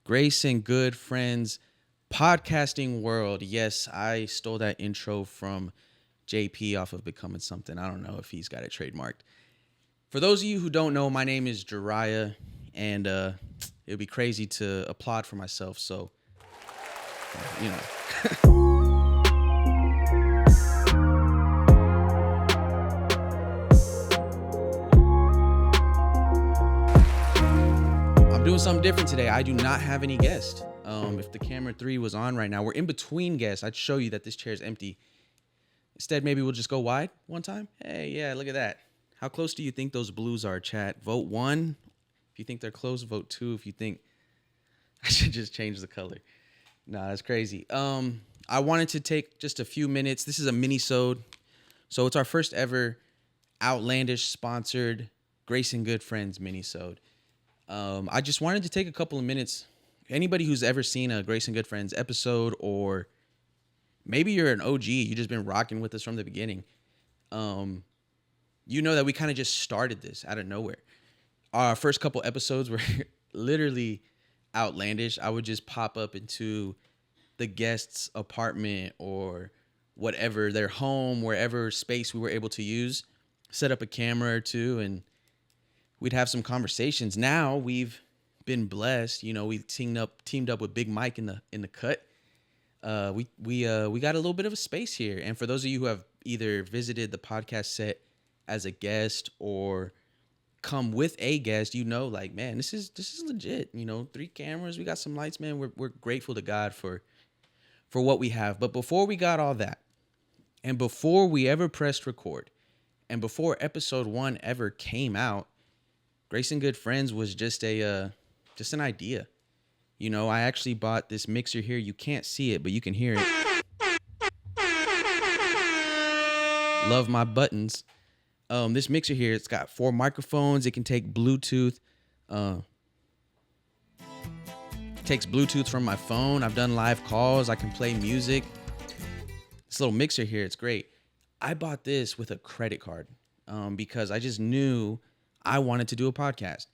Grace and Good Friends podcasting world. Yes, I stole that intro from JP off of Becoming Something. I don't know if he's got it trademarked. For those of you who don't know, my name is Jeriah, and it would be crazy to applaud for myself. So, you know. I'm doing something different today. I do not have any guests. If the camera 3 was on right now, we're in between guests. I'd show you that this chair is empty. Instead, maybe we'll just go wide one time. Hey, yeah, look at that. How close do you think those blues are, chat? Vote 1 if you think they're close. Vote 2 if you think I should just change the color. Nah, that's crazy. I wanted to take just a few minutes. This is a mini-sode. So it's our first ever Outlandish sponsored Grace and Good Friends mini-sode. I just wanted to take a couple of minutes. Anybody who's ever seen a Grace and Good Friends episode, or maybe you're an OG, you've just been rocking with us from the beginning. You know that we kind of just started this out of nowhere. Our first couple episodes were literally outlandish. I would just pop up into the guest's apartment or whatever, their home, wherever space we were able to use, set up a camera or two, and we'd have some conversations. Now we've been blessed. You know, we've teamed up with Big Mike in the cut. We got a little bit of a space here. And for those of you who have either visited the podcast set as a guest or come with a guest, you know, like, man, this is legit. You know, 3 cameras, we got some lights, man. We're grateful to God for what we have. But before we got all that, and before we ever pressed record, and before episode 1 ever came out, Grace and Good Friends was just an idea. You know, I actually bought this mixer here. You can't see it, but you can hear it. Love my buttons. This mixer here, it's got 4 microphones. It can take Bluetooth. Takes Bluetooth from my phone. I've done live calls. I can play music. This little mixer here, it's great. I bought this with a credit card because I just knew I wanted to do a podcast.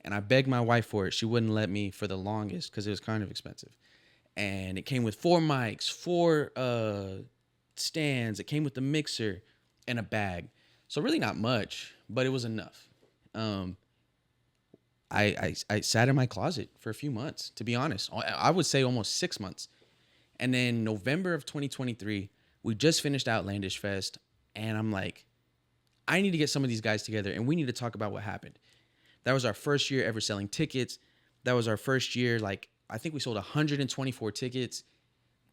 And I begged my wife for it. She wouldn't let me for the longest because it was kind of expensive. And it came with 4 mics, 4 stands. It came with the mixer and a bag. So really not much, but it was enough. I sat in my closet for a few months, to be honest. I would say almost 6 months. And then November of 2023, we just finished Outlandish Fest. And I'm like, I need to get some of these guys together and we need to talk about what happened. That was our first year ever selling tickets. That was our first year. Like, I think we sold 124 tickets.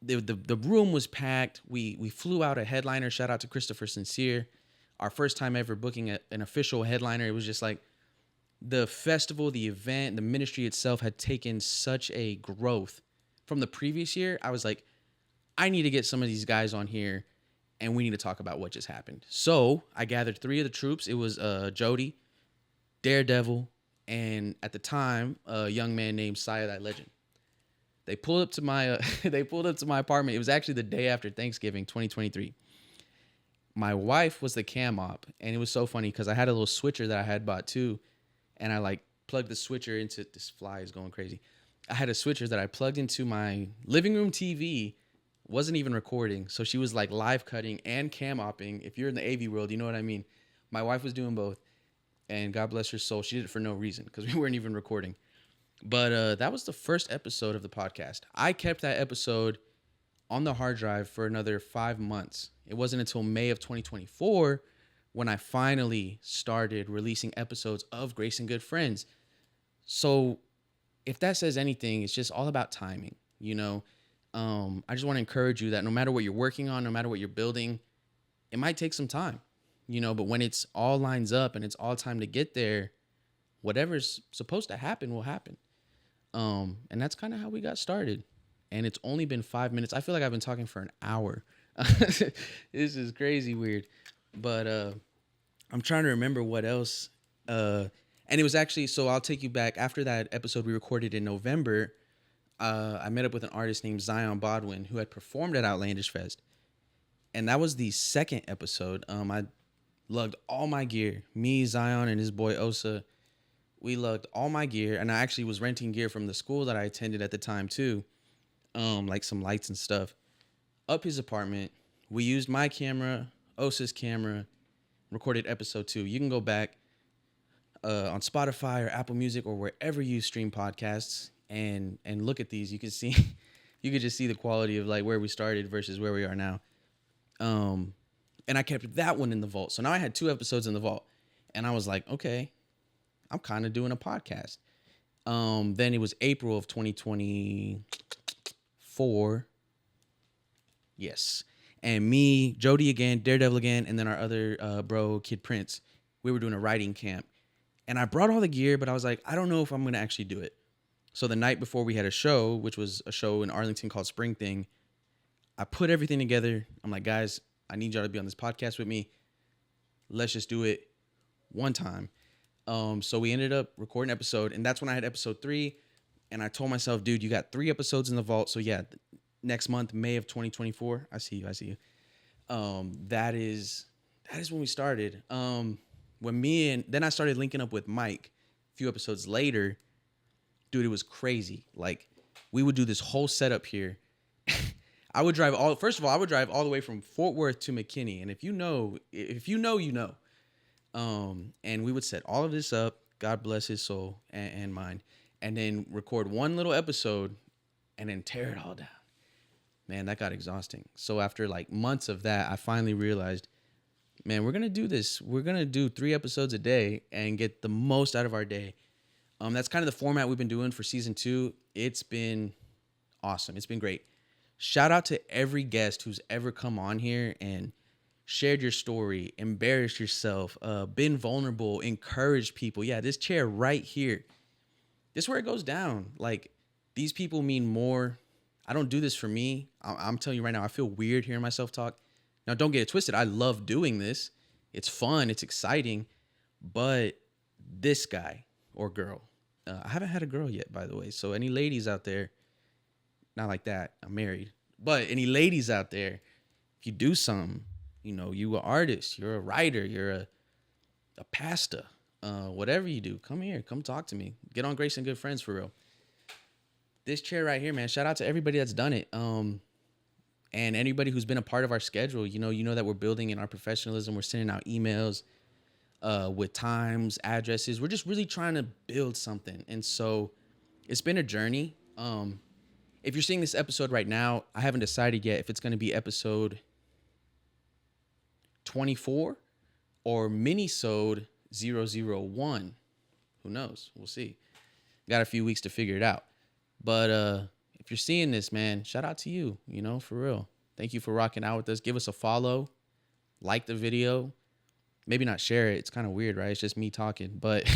The room was packed. We flew out a headliner. Shout out to Christopher Sincere. Our first time ever booking an official headliner. It was just like the festival, the event, the ministry itself had taken such a growth from the previous year. I was like, I need to get some of these guys on here and we need to talk about what just happened. So I gathered 3 of the troops. It was Jody, Daredevil, and at the time, a young man named Saya That Legend. They pulled up to my apartment. It was actually the day after Thanksgiving, 2023. My wife was the cam op, and it was so funny because I had a little switcher that I had bought too, and I like plugged the switcher into, this fly is going crazy. I had a switcher that I plugged into my living room TV, wasn't even recording, so she was like live cutting and cam opping. If you're in the AV world, you know what I mean. My wife was doing both, and God bless her soul, she did it for no reason because we weren't even recording. But that was the first episode of the podcast. I kept that episode on the hard drive for another 5 months. It wasn't until May of 2024 when I finally started releasing episodes of Grace and Good Friends. So if that says anything, it's just all about timing. You know, I just want to encourage you that no matter what you're working on, no matter what you're building, it might take some time, you know, but when it's all lines up and it's all time to get there, whatever's supposed to happen will happen. And that's kind of how we got started. And it's only been 5 minutes. I feel like I've been talking for an hour. This is crazy weird. But I'm trying to remember what else. And it was actually, so I'll take you back. After that episode we recorded in November, I met up with an artist named Zion Bodwin who had performed at Outlandish Fest. And that was the second episode. I lugged all my gear. Me, Zion, and his boy Osa. We lugged all my gear, and I actually was renting gear from the school that I attended at the time too, like some lights and stuff, up his apartment. We used my camera, Osa's camera, recorded episode 2. You can go back on Spotify or Apple Music or wherever you stream podcasts and look at these. You can see, you could just see the quality of like where we started versus where we are now. And I kept that one in the vault. So now I had 2 episodes in the vault, and I was like, okay, I'm kind of doing a podcast. Then it was April of 2024. Yes. And me, Jody again, Daredevil again, and then our other bro, Kid Prince, we were doing a writing camp. And I brought all the gear, but I was like, I don't know if I'm going to actually do it. So the night before we had a show, which was a show in Arlington called Spring Thing, I put everything together. I'm like, guys, I need y'all to be on this podcast with me. Let's just do it one time. So we ended up recording an episode, and that's when I had episode 3. And I told myself, dude, you got 3 episodes in the vault. So yeah, next month, May of 2024. I see you. That is when we started. Then I started linking up with Mike a few episodes later. Dude, it was crazy. Like, we would do this whole setup here. I would drive all the way from Fort Worth to McKinney. And if you know, you know. And we would set all of this up. God bless his soul and mine. And then record one little episode and then tear it all down. Man, that got exhausting. So after like months of that, I finally realized, man, we're going to do this. We're going to do 3 episodes a day and get the most out of our day. That's kind of the format we've been doing for season 2. It's been awesome. It's been great. Shout out to every guest who's ever come on here and shared your story, embarrassed yourself, been vulnerable, encouraged people. Yeah, this chair right here. This is where it goes down. Like, these people mean more. I don't do this for me. I'm telling you right now, I feel weird hearing myself talk. Now, don't get it twisted. I love doing this. It's fun. It's exciting. But this guy or girl, I haven't had a girl yet, by the way. So any ladies out there, not like that, I'm married. But any ladies out there, if you do something, you know, you an artist, you're a writer, you're a pastor, whatever you do, come here, come talk to me. Get on Grace and Good Friends for real. This chair right here, man, shout out to everybody that's done it. And anybody who's been a part of our schedule, you know that we're building in our professionalism. We're sending out emails with times, addresses. We're just really trying to build something. And so it's been a journey. If you're seeing this episode right now, I haven't decided yet if it's going to be episode 24 or minisode 001. Who knows? We'll see. Got a few weeks to figure it out. But if you're seeing this, man, shout out to you, for real. Thank you for rocking out with us. Give us a follow. Like the video. Maybe not share it. It's kind of weird, right? It's just me talking. But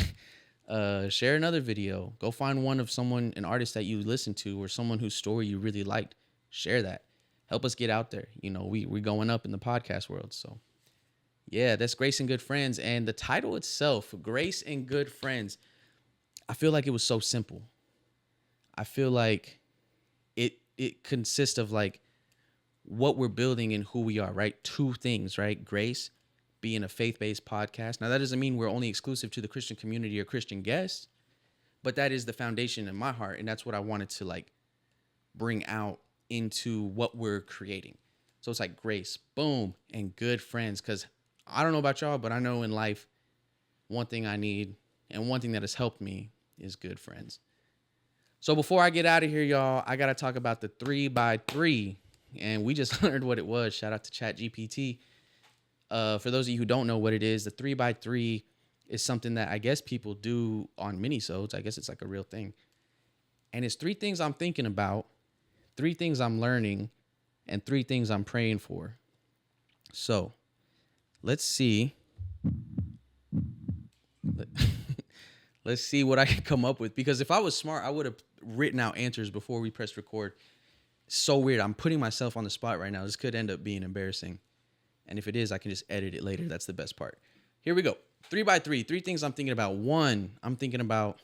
share another video. Go find an artist that you listen to or someone whose story you really liked. Share that. Help us get out there. We're going up in the podcast world. So, yeah, that's Grace and Good Friends. And the title itself, Grace and Good Friends, I feel like it was so simple. I feel like it consists of like what we're building and who we are, right? 2 things, right? Grace, being a faith-based podcast. Now, that doesn't mean we're only exclusive to the Christian community or Christian guests, but that is the foundation in my heart, and that's what I wanted to like bring out into what we're creating. So it's like Grace, boom, and Good Friends, because I don't know about y'all, but I know in life, one thing I need and one thing that has helped me is good friends. So before I get out of here, y'all, I got to talk about the 3x3. And we just learned what it was. Shout out to ChatGPT. For those of you who don't know what it is, the 3x3 is something that I guess people do on minisodes. I guess it's like a real thing. And it's 3 things I'm thinking about, 3 things I'm learning, and 3 things I'm praying for. So let's see. Let's see what I can come up with. Because if I was smart, I would have written out answers before we pressed record. So weird. I'm putting myself on the spot right now. This could end up being embarrassing. And if it is, I can just edit it later. That's the best part. Here we go. 3x3. 3 things I'm thinking about. 1, I'm thinking about,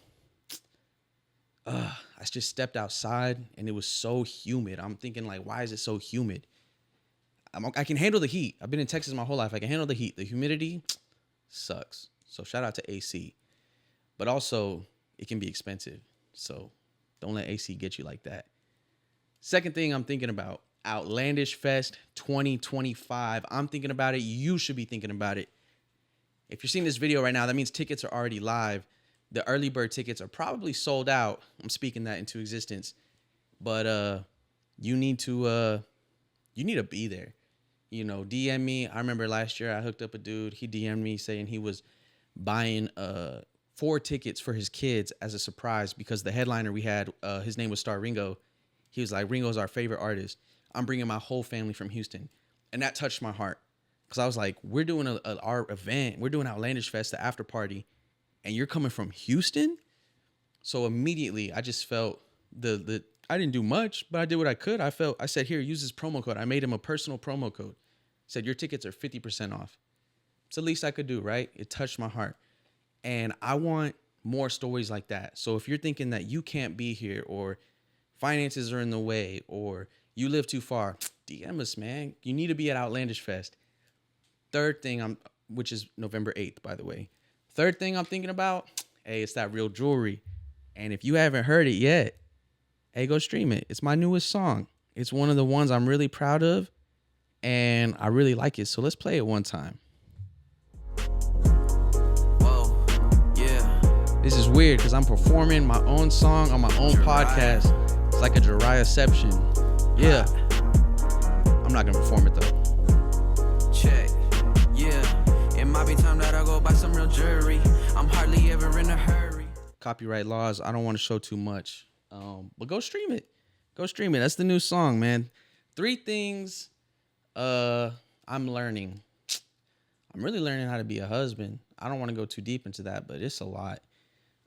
I just stepped outside and it was so humid. I'm thinking like, why is it so humid? I can handle the heat. I've been in Texas my whole life. I can handle the heat. The humidity sucks. So shout out to AC. but also it can be expensive. So don't let AC get you like that. Second thing I'm thinking about, Outlandish Fest 2025. I'm thinking about it. You should be thinking about it. If you're seeing this video right now, that means tickets are already live. The early bird tickets are probably sold out. I'm speaking that into existence. But you need to be there. You know, DM me. I remember last year I hooked up a dude. He DM'd me saying he was buying 4 tickets for his kids as a surprise because the headliner we had, his name was Star Ringo. He was like, Ringo's our favorite artist. I'm bringing my whole family from Houston. And that touched my heart. Because I was like, we're doing our event. We're doing Outlandish Fest, the after party. And you're coming from Houston? So immediately, I just felt I didn't do much, but I did what I could. I said, here, use this promo code. I made him a personal promo code. Said, your tickets are 50% off. It's the least I could do, right? It touched my heart. And I want more stories like that. So if you're thinking that you can't be here or finances are in the way or you live too far, DM us, man. You need to be at Outlandish Fest. Third thing, which is November 8th, by the way. Third thing I'm thinking about, hey, it's that real jewelry. And if you haven't heard it yet, hey, go stream it. It's my newest song. It's one of the ones I'm really proud of, and I really like it. So let's play it one time. Whoa, yeah. This is weird because I'm performing my own song on my own podcast. It's like a jeriah-ception. Yeah. I'm not going to perform it, though. Check. Yeah. It might be time that I go buy some real jewelry. I'm hardly ever in a hurry. Copyright laws. I don't want to show too much. But go stream it. Go stream it. That's the new song, man. 3 things I'm learning. I'm really learning how to be a husband. I don't want to go too deep into that, but it's a lot.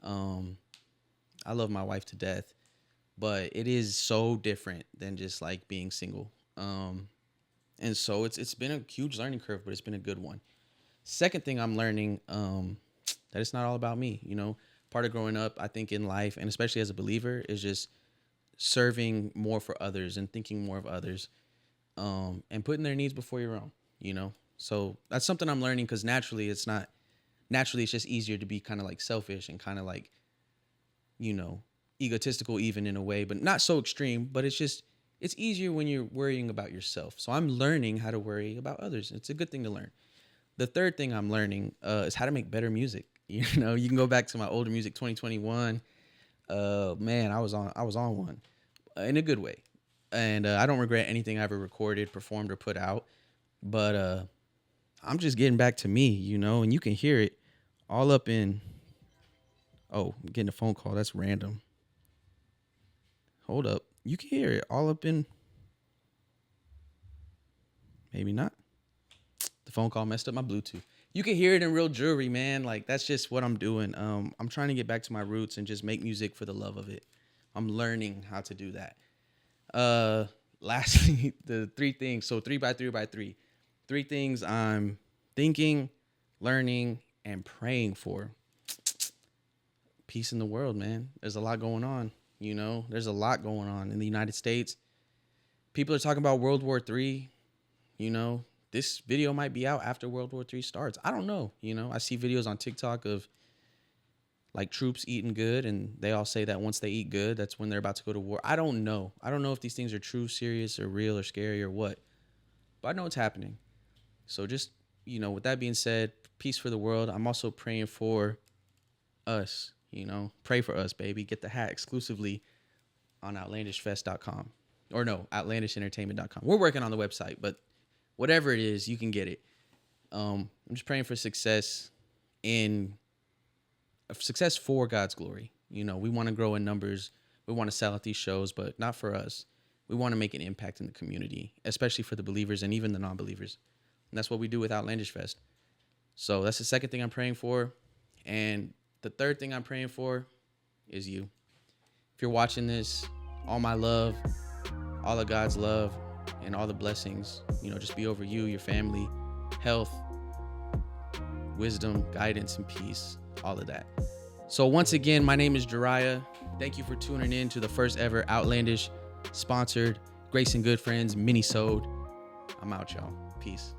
I love my wife to death, but it is so different than just like being single. And so it's been a huge learning curve, but it's been a good one. Second thing I'm learning, that it's not all about me, you know. Part of growing up, I think, in life, and especially as a believer, is just serving more for others and thinking more of others, and putting their needs before your own, you know? So that's something I'm learning because naturally it's just easier to be kind of like selfish and kind of like, you know, egotistical even in a way, but not so extreme, but it's easier when you're worrying about yourself. So I'm learning how to worry about others. It's a good thing to learn. The third thing I'm learning is how to make better music. You know, you can go back to my older music, 2021. Man, I was on one in a good way. And I don't regret anything I ever recorded, performed, or put out. But I'm just getting back to me, you know, and you can hear it all up in. Oh, I'm getting a phone call. That's random. Hold up. You can hear it all up in. Maybe not. The phone call messed up my Bluetooth. You can hear it in real jewelry, man. Like, that's just what I'm doing. I'm trying to get back to my roots and just make music for the love of it. I'm learning how to do that. Lastly, the 3 things. So 3 by 3 by 3. 3 things I'm thinking, learning, and praying for. Peace in the world, man. There's a lot going on. You know, there's a lot going on in the United States. People are talking about World War III. You know, this video might be out after World War III starts. I don't know. You know, I see videos on TikTok of like troops eating good, and they all say that once they eat good, that's when they're about to go to war. I don't know. I don't know if these things are true, serious, or real, or scary, or what. But I know it's happening. So just, you know, with that being said, peace for the world. I'm also praying for us. You know, pray for us, baby. Get the hat exclusively on outlandishfest.com. Or no, outlandishentertainment.com. We're working on the website, but whatever it is, you can get it. I'm just praying for success for God's glory. You know, we want to grow in numbers. We want to sell at these shows, but not for us. We want to make an impact in the community, especially for the believers and even the non-believers. And that's what we do with Outlandish Fest. So that's the second thing I'm praying for. And the third thing I'm praying for is you. If you're watching this, all my love, all of God's love, and all the blessings, you know, just be over you, your family, health, wisdom, guidance, and peace, all of that. So once again, my name is Jeriah. Thank you for tuning in to the first ever Outlandish sponsored Grace and Good Friends mini-sode. I'm out, y'all. Peace.